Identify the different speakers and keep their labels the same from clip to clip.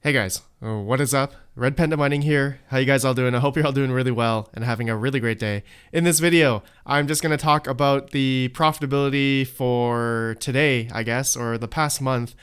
Speaker 1: Hey guys, what is up? RedPandaMining here. How you guys all doing? I hope you're all doing really well and having a really great day. In this video, I'm just going to talk about the profitability for today, I guess, or the past month.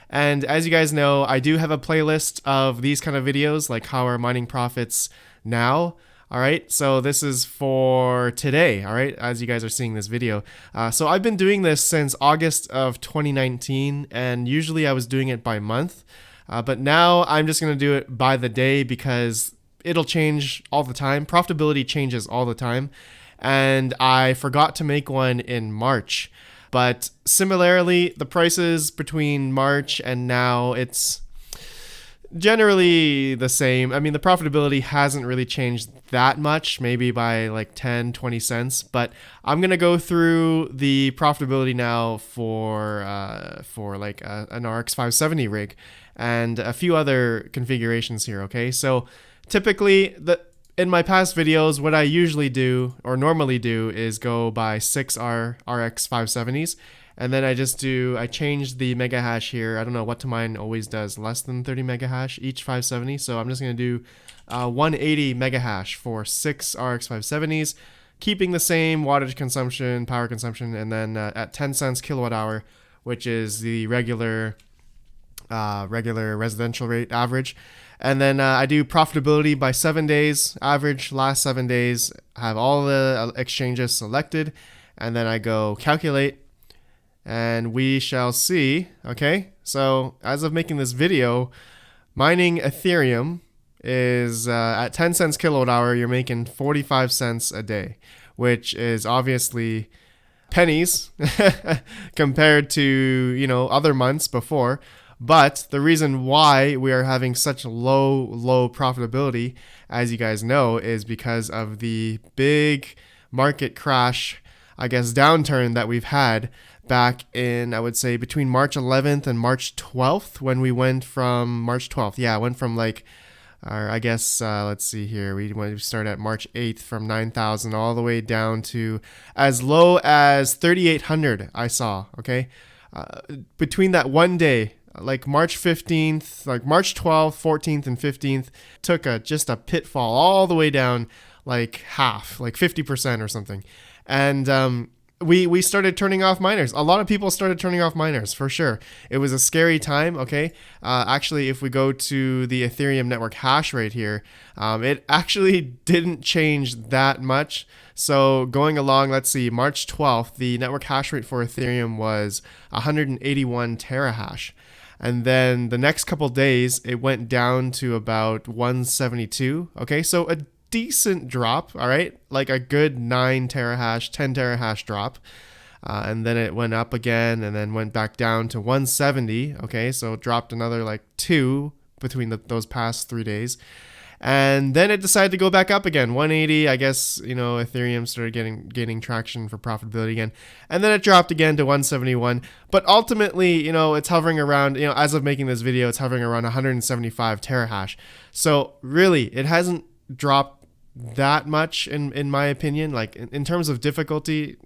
Speaker 1: And as you guys know, I do have a playlist of these kind of videos, like how are mining profits now. All right, so this is for today, all right, as you guys are seeing this video. So I've been doing this since August of 2019, and usually I was doing it by month. But now I'm just going to do it by the day because it'll change all the time. Profitability changes all the time. And I forgot to make one in March. But similarly, the prices between March and now, it's generally the same. I mean, the profitability hasn't really changed that much, maybe by like 10, 20 cents. But I'm going to go through the profitability now for like an RX 570 rig and a few other configurations here, okay? So typically, in my past videos, what I usually do or normally do is go by 6R RX 570s. And then I change the mega hash here. I don't know, what to mine always does less than 30 mega hash each 570. So I'm just going to do 180 mega hash for 6 RX 570s, keeping the same wattage consumption, power consumption, and then at 10 cents kilowatt hour, which is the regular residential rate average. And then I do profitability by 7 days average. Last 7 days, I have all the exchanges selected, and then I go calculate, and we shall see. Okay, so as of making this video, mining Ethereum is at 10 cents kilowatt hour, you're making 45 cents a day, which is obviously pennies compared to, you know, other months before. But the reason why we are having such low profitability, as you guys know, is because of the big market crash, I guess, downturn that we've had back in, I would say, between March 11th and March 12th, when we went from March 12th. Yeah, went from like, I guess, let's see here. We started at March 8th from 9,000 all the way down to as low as 3,800 I saw, okay? Between that one day, like March 15th, like March 12th, 14th, and 15th, took just a pitfall all the way down, like half, like 50% or something. And we started turning off miners. A lot of people started turning off miners, for sure. It was a scary time, okay? Actually, if we go to the Ethereum network hash rate here, it actually didn't change that much. So going along, let's see, March 12th, the network hash rate for Ethereum was 181 terahash. And then the next couple days, it went down to about 172. Okay, so a decent drop, all right? Like a good 9 terahash, 10 terahash drop. And then it went up again and then went back down to 170. Okay, so it dropped another like 2 between those past 3 days. And then it decided to go back up again, 180. I guess, you know, Ethereum started gaining traction for profitability again. And then it dropped again to 171. But ultimately, you know, it's hovering around, you know, as of making this video, it's hovering around 175 terahash. So really, it hasn't dropped that much in my opinion. Like in terms of difficulty,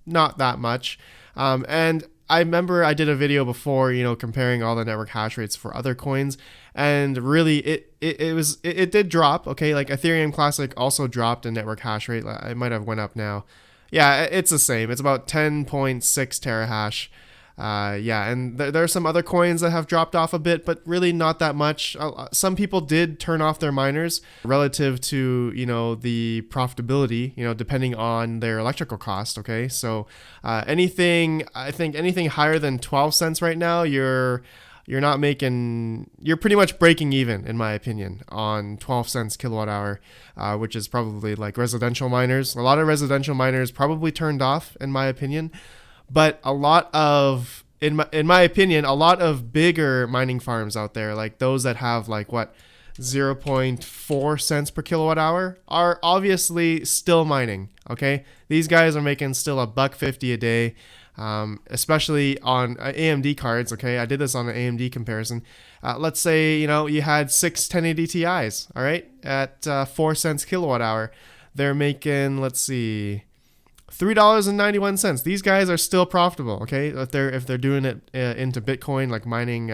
Speaker 1: not that much. And I remember I did a video before, you know, comparing all the network hash rates for other coins, and really it did drop. Okay, like Ethereum Classic also dropped in network hash rate. It might have went up now. Yeah, it's the same. It's about 10.6 terahash. Yeah, and there are some other coins that have dropped off a bit, but really not that much. Some people did turn off their miners relative to, you know, the profitability, you know, depending on their electrical cost. Okay, so I think anything higher than 12 cents right now, you're pretty much breaking even, in my opinion, on 12 cents kilowatt hour, which is probably like residential miners. A lot of residential miners probably turned off, in my opinion. But a lot of, in my opinion, a lot of bigger mining farms out there, like those that have like 0.4 cents per kilowatt hour, are obviously still mining. Okay, these guys are making still $1.50 a day, especially on AMD cards. Okay, I did this on an AMD comparison. Let's say, you know, you had 6 1080 Ti's, all right, at 4 cents kilowatt hour. They're making, let's see, $3.91. These guys are still profitable, okay? If they're doing it into Bitcoin, like mining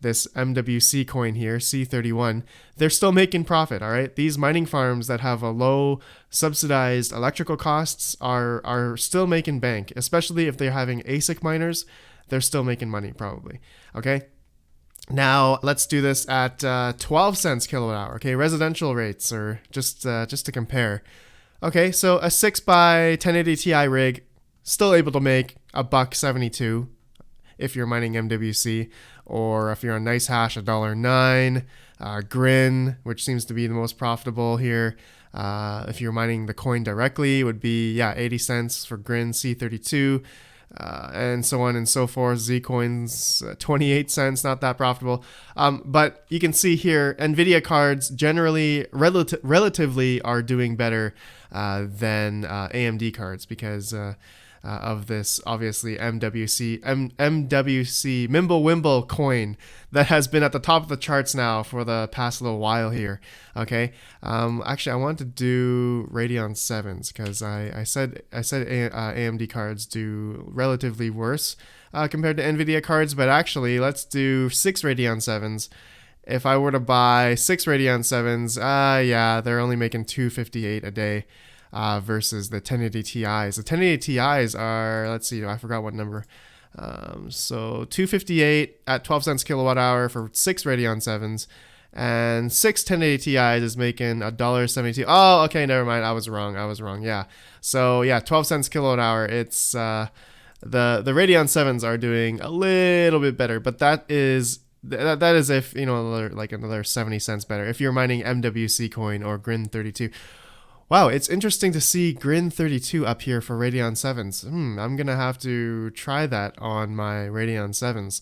Speaker 1: this MWC coin here, C31, they're still making profit, all right? These mining farms that have a low subsidized electrical costs are still making bank, especially if they're having ASIC miners. They're still making money probably, okay? Now, let's do this at 12 cents kilowatt hour, okay? Residential rates, or just to compare. Okay, so a 6 by 1080 Ti rig, still able to make $1.72 if you're mining MWC, or if you're on Nice Hash, $1.09. Grin, which seems to be the most profitable here. If you're mining the coin directly, it would be 80 cents for Grin C32. And so on and so forth. Zcoins, 28 cents, not that profitable. But you can see here, NVIDIA cards generally, relatively are doing better than AMD cards because of this, obviously, MWC Mimblewimble coin that has been at the top of the charts now for the past little while here. Okay. Actually, I want to do Radeon 7s because I said AMD cards do relatively worse compared to NVIDIA cards, but actually, let's do 6 Radeon 7s. If I were to buy 6 Radeon 7s, they're only making $258 a day. Versus the 1080 Ti's. The 1080 Ti's are, let's see, I forgot what number. So $258 at 12 cents kilowatt hour for 6 Radeon 7s, and 6 1080 Ti's is making $1.72. Oh, okay, never mind. I was wrong. Yeah. So 12 cents kilowatt hour. It's the Radeon 7s are doing a little bit better, but that is if another 70 cents better if you're mining MWC coin or Grin 32. Wow, it's interesting to see Grin 32 up here for Radeon 7s. I'm going to have to try that on my Radeon 7s.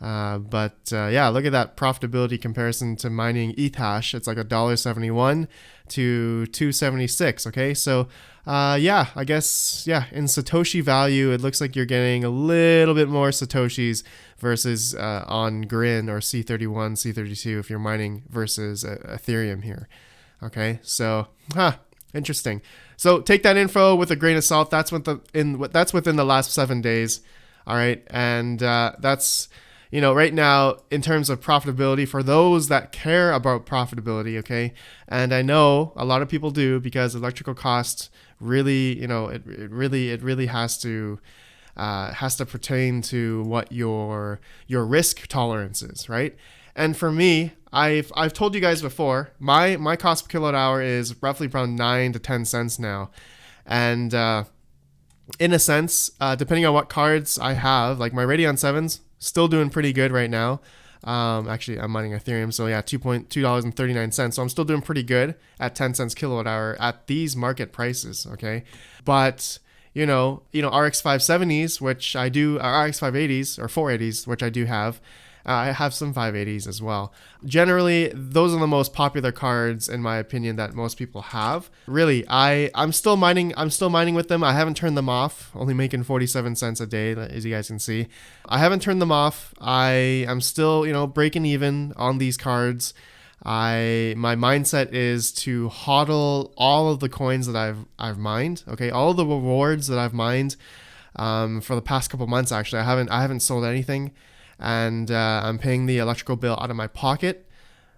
Speaker 1: Look at that profitability comparison to mining ETH hash. It's like $1.71 to $2.76, okay? So, I guess, in Satoshi value, it looks like you're getting a little bit more Satoshis versus on Grin or C31, C32 if you're mining versus Ethereum here, okay? So, interesting. So take that info with a grain of salt. That's within the last 7 days. All right. And that's, right now in terms of profitability for those that care about profitability. Okay. And I know a lot of people do because electrical costs really, it really has to pertain to what your risk tolerance is. Right. And for me, I've told you guys before, my cost per kilowatt hour is roughly around 9 to 10 cents now. And in a sense, depending on what cards I have, like my Radeon 7s, still doing pretty good right now. Actually, I'm mining Ethereum, so $2.39. So I'm still doing pretty good at 10 cents kilowatt hour at these market prices, okay? But RX 570s, which I do, RX 580s or 480s, which I do have. I have some 580s as well. Generally, those are the most popular cards in my opinion that most people have. Really, I'm still mining with them. I haven't turned them off. Only making 47 cents a day, as you guys can see. I haven't turned them off. I am still, breaking even on these cards. My mindset is to hodl all of the coins that I've mined. Okay, all of the rewards that I've mined for the past couple months. Actually, I haven't sold anything. And I'm paying the electrical bill out of my pocket.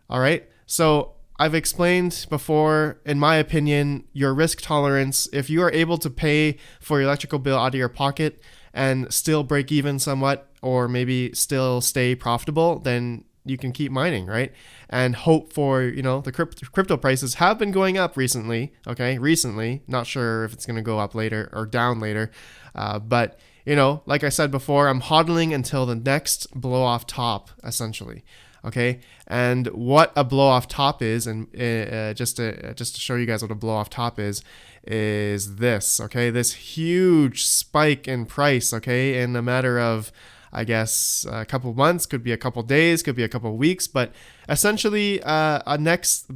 Speaker 1: All right. So I've explained before, in my opinion, your risk tolerance, if you are able to pay for your electrical bill out of your pocket and still break even somewhat, or maybe still stay profitable, then you can keep mining, right? And hope for, the crypto prices have been going up recently. Okay. Recently, not sure if it's going to go up later or down later. But like I said before, I'm hodling until the next blow off top, essentially. Okay. And what a blow off top is, and just to show you guys what a blow off top is this. Okay. This huge spike in price. Okay. In a matter of, I guess, a couple of months, could be a couple of days, could be a couple of weeks, but essentially, the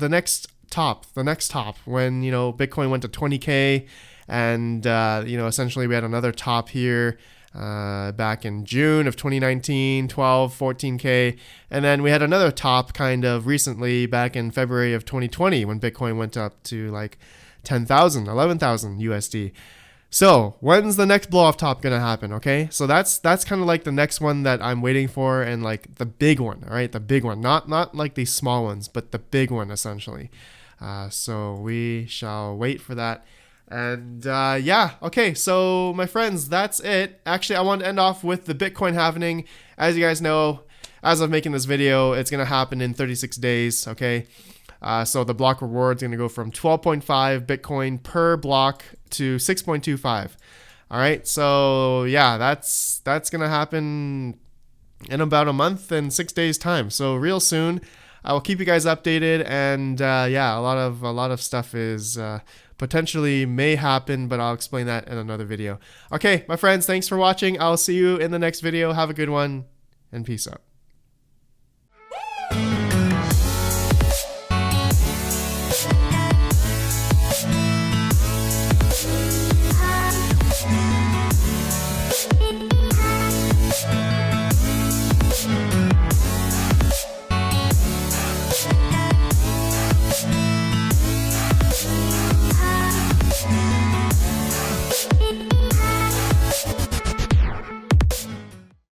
Speaker 1: next top, when, Bitcoin went to 20K. And, essentially we had another top here back in June of 2019, 14K. And then we had another top kind of recently back in February of 2020 when Bitcoin went up to like 10,000, 11,000 USD. So when's the next blow off top gonna happen? Okay, so that's kind of like the next one that I'm waiting for, and like the big one. All right, the big one, not like these small ones, but the big one essentially. So we shall wait for that. And yeah, okay, so my friends, that's it. Actually, I want to end off with the Bitcoin halvening. As you guys know, as of making this video, it's gonna happen in 36 days. Okay. So the block reward is going to go from 12.5 Bitcoin per block to 6.25. All right. So yeah, that's going to happen in about a month and 6 days time. So real soon. I will keep you guys updated, and yeah, a lot of stuff is potentially may happen, but I'll explain that in another video. Okay, my friends, thanks for watching. I'll see you in the next video. Have a good one, and peace out.